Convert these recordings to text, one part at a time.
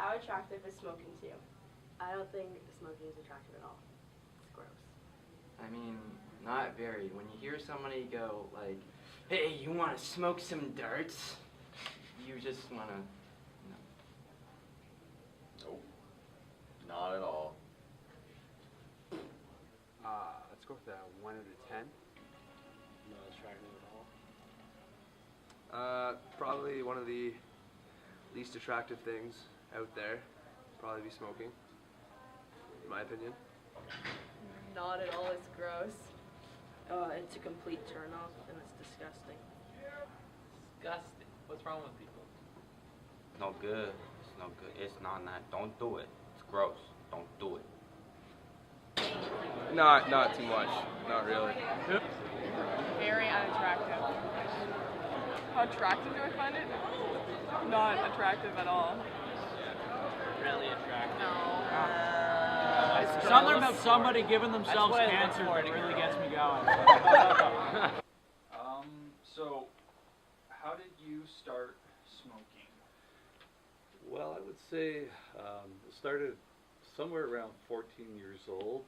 How attractive is smoking to you? I don't think smoking is attractive at all. It's gross. I mean, not very. When you hear somebody go like, "Hey, you want to smoke some darts?" You just want to, Nope. Not at all. Let's go with a 1 out of 10. Not attractive at all. Probably one of the least attractive things out there. Probably be smoking, in my opinion. Not at all. It's gross. It's a complete turn off and it's disgusting. Disgusting. What's wrong with people? No good. It's no good. It's not. Don't do it. It's gross. Don't do it. Not too much. Not really. Very unattractive. How attractive do I find it? Not attractive at all. Really attractive. No. Something about somebody giving themselves cancer that really gets me going. So, how did you start smoking? Well, I would say it started somewhere around 14 years old.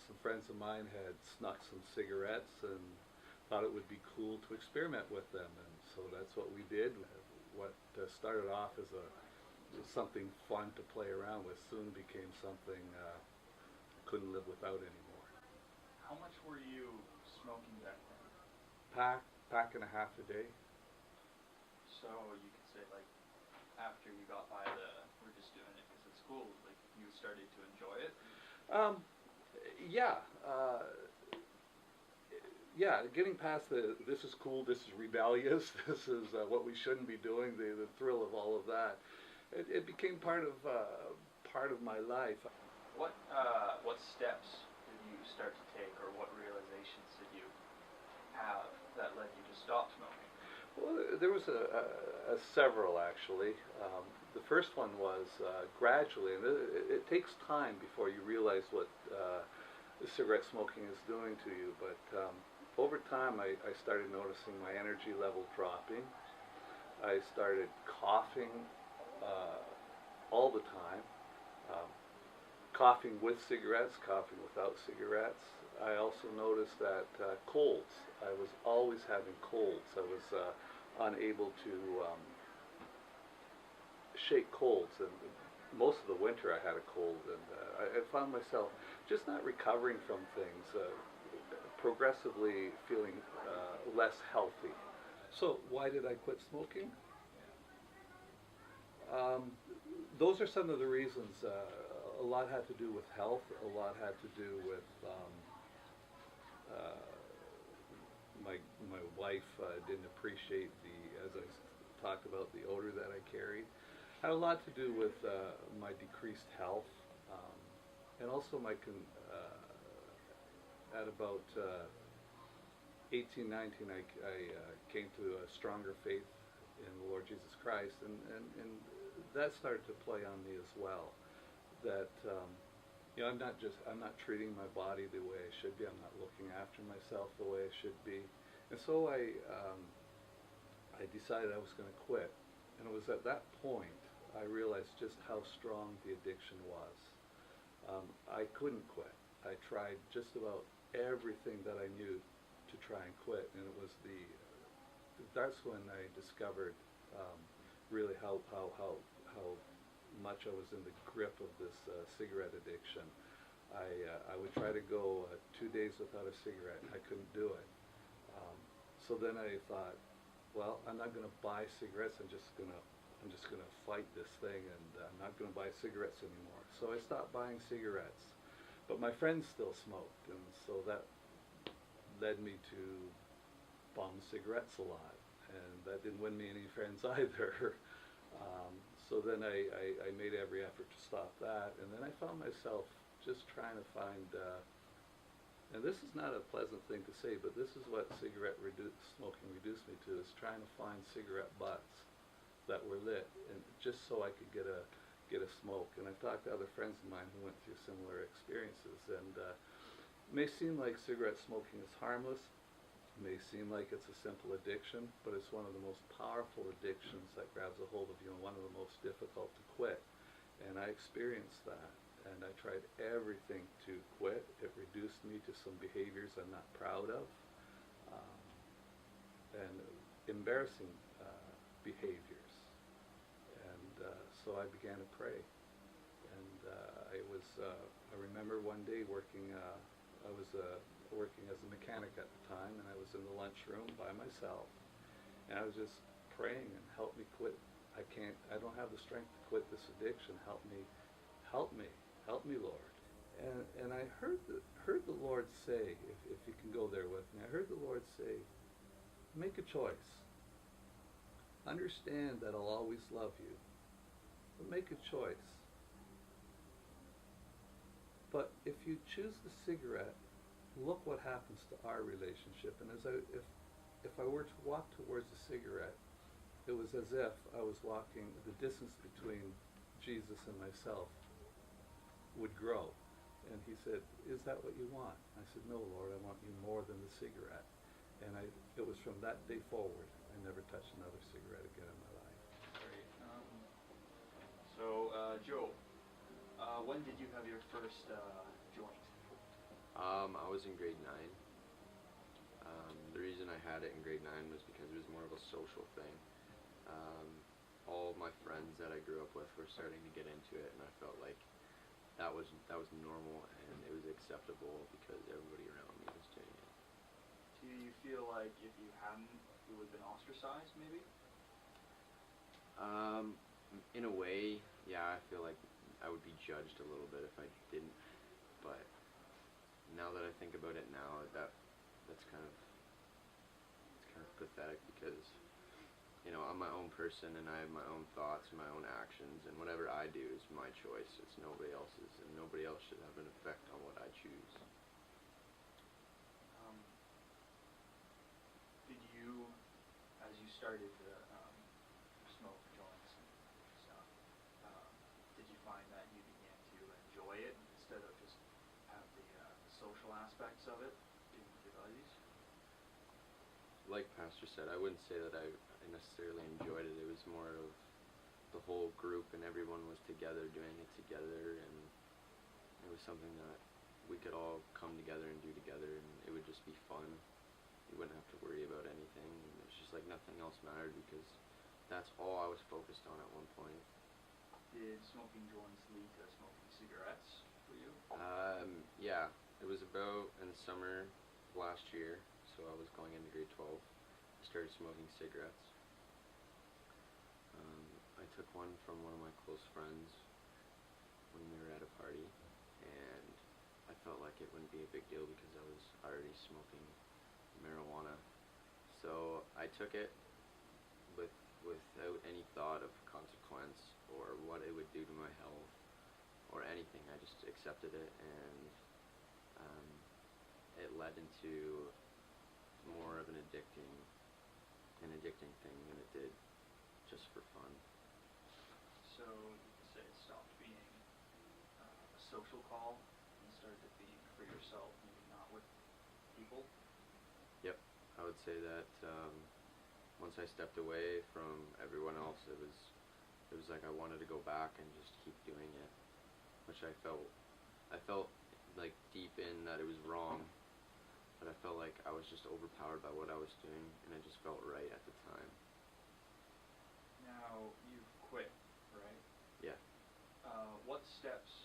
Some friends of mine had snuck some cigarettes and thought it would be cool to experiment with them, and so that's what we did. What started off as something fun to play around with soon became something couldn't live without anymore. How much were you smoking back then? Pack and a half a day. So you could say like after you got by we're just doing it because it's cool, like you started to enjoy it? Yeah, getting past this is cool, this is rebellious, this is what we shouldn't be doing, the thrill of all of that. It became part of my life. What steps did you start to take, or what realizations did you have that led you to stop smoking? Well, there was several actually. The first one was gradually, and it takes time before you realize what cigarette smoking is doing to you, but over time I started noticing my energy level dropping. I started coughing all the time, coughing with cigarettes, coughing without cigarettes. I also noticed that colds, I was always having colds. I was unable to shake colds, and most of the winter I had a cold, and I found myself just not recovering from things, progressively feeling less healthy. So why did I quit smoking? Those are some of the reasons. A lot had to do with health, a lot had to do with my wife didn't appreciate as I talked about, the odor that I carried. Had a lot to do with my decreased health, and also at about 18, 19, I came to a stronger faith in the Lord Jesus Christ, and that started to play on me as well. That I'm not treating my body the way I should be. I'm not looking after myself the way I should be, and so I decided I was going to quit. And it was at that point I realized just how strong the addiction was. I couldn't quit. I tried just about everything that I knew to try and quit, and it was that's when I discovered really how much I was in the grip of this cigarette addiction. I would try to go 2 days without a cigarette. I couldn't do it. So then I thought, well, I'm not going to buy cigarettes. I'm just going to fight this thing, and I'm not going to buy cigarettes anymore. So I stopped buying cigarettes, but my friends still smoked, and so that led me to bum cigarettes a lot, and that didn't win me any friends either. So then I made every effort to stop that, and then I found myself just trying to find, and this is not a pleasant thing to say, but this is what cigarette smoking reduced me to, is trying to find cigarette butts that were lit, and just so I could get a smoke. And I've talked to other friends of mine who went through similar experiences, and it may seem like cigarette smoking is harmless. It may seem like it's a simple addiction, but it's one of the most powerful addictions that grabs a hold of you, and one of the most difficult to quit. And I experienced that, and I tried everything to quit. It reduced me to some behaviors I'm not proud of, and embarrassing behaviors. And so I began to pray. And I remember one day working, I was working as a mechanic at the time, and I was in the lunchroom by myself, and I was just praying, and help me quit. I don't have the strength to quit this addiction. Help me, Lord. And I heard the Lord say, if you can go there with me, I heard the Lord say, make a choice. Understand that I'll always love you, but make a choice. But if you choose the cigarette, look what happens to our relationship. And if I were to walk towards the cigarette, it was as if I was walking, the distance between Jesus and myself would grow. And he said, is that what you want? I said, no, Lord, I want you more than the cigarette. And it was from that day forward, I never touched another cigarette again in my life. Great. Joe, when did you have your first joint? I was in grade 9. The reason I had it in grade 9 was because it was more of a social thing. All of my friends that I grew up with were starting to get into it, and I felt like that was normal and it was acceptable because everybody around me was doing it. Do you feel like if you hadn't, you would have been ostracized, maybe? In a way, yeah, I feel like I would be judged a little bit if I didn't. But now that I think about it now, it's kind of pathetic because, you know, I'm my own person and I have my own thoughts and my own actions, and whatever I do is my choice. It's nobody else's, and nobody else should have an effect on what I choose. Did you, as you started to smoke joints and stuff, did you find that you began to enjoy it instead of just have the social aspects of it, being with your buddies? Like Pastor said, I wouldn't say that I necessarily enjoyed it. It was more of the whole group and everyone was together doing it together, and it was something that we could all come together and do together, and it would just be fun. You wouldn't have to worry about anything. It was just like nothing else mattered because that's all I was focused on at one point. Did smoking joints lead to smoking cigarettes for you? Yeah, it was about in the summer of last year, so I was going into grade 12. I started smoking cigarettes. I took one from one of my close friends when we were at a party, and I felt like it wouldn't be a big deal because I was already smoking marijuana. So I took it without any thought of consequence or what it would do to my health or anything. I just accepted it, and it led into more of an addicting thing than it did just for fun. So you could say it stopped being a social call and started being for yourself, maybe not with people? Yep, I would say that once I stepped away from everyone else, it was like I wanted to go back and just keep doing it, which I felt like deep in that it was wrong, but I felt like I was just overpowered by what I was doing, and it just felt right at the time. Now, you've quit, right? Yeah. What steps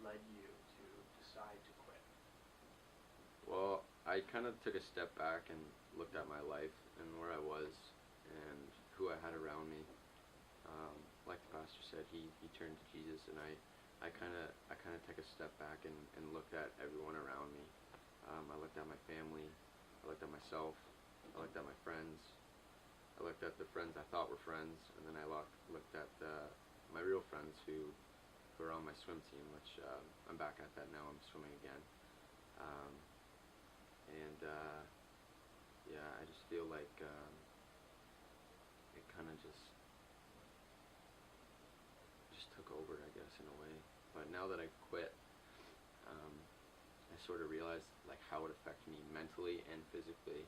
led you to decide to quit? Well, I kind of took a step back and looked at my life and where I was and who I had around me. Like the pastor said, he turned to Jesus, and I kind of took a step back and looked at everyone around me. I looked at my family, I looked at myself, I looked at my friends, I looked at the friends I thought were friends, and then I looked at my real friends who are on my swim team, which I'm back at that now. I'm swimming again. Yeah, I just feel like it kind of just took over, I guess, in a way. But now that I've quit, I sort of realized like how it affected me mentally and physically.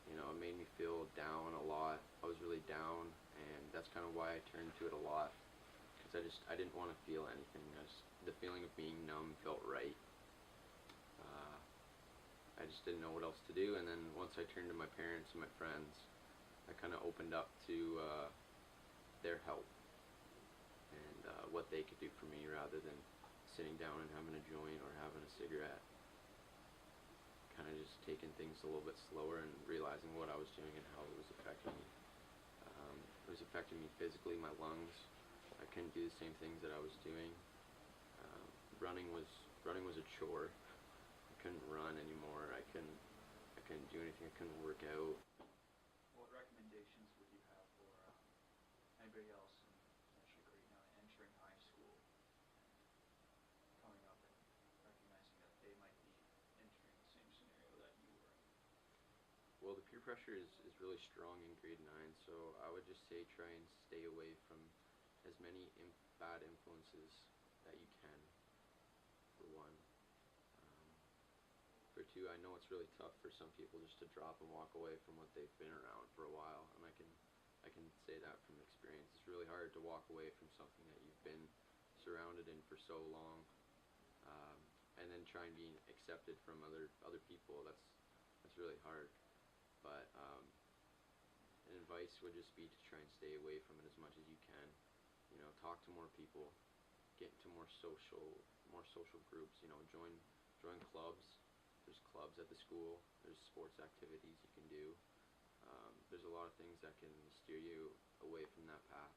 You know, it made me feel down a lot. I was really down, and that's kind of why I turned to it a lot. because I didn't want to feel anything. The feeling of being numb felt right. I just didn't know what else to do, and then once I turned to my parents and my friends, I kind of opened up to their help and what they could do for me rather than sitting down and having a joint or having a cigarette. Kind of just taking things a little bit slower and realizing what I was doing and how it was affecting me. It was affecting me physically, my lungs. I couldn't do the same things that I was doing. Running was a chore. I couldn't run anymore. I couldn't do anything. I couldn't work out. What recommendations would you have for anybody else in potentially grade 9 entering high school, coming up and recognizing that they might be entering the same scenario that you were in? Well, the peer pressure is really strong in grade 9, so I would just say try and stay away from as many bad influences that you can, for one. For two, I know it's really tough for some people just to drop and walk away from what they've been around for a while, and I can say that from experience. It's really hard to walk away from something that you've been surrounded in for so long, and then try and be accepted from other people. That's really hard. But an advice would just be to try and stay away from it as much as you can. You know, talk to more people, get into more social groups. You know, join clubs. There's clubs at the school. There's sports activities you can do. There's a lot of things that can steer you away from that path.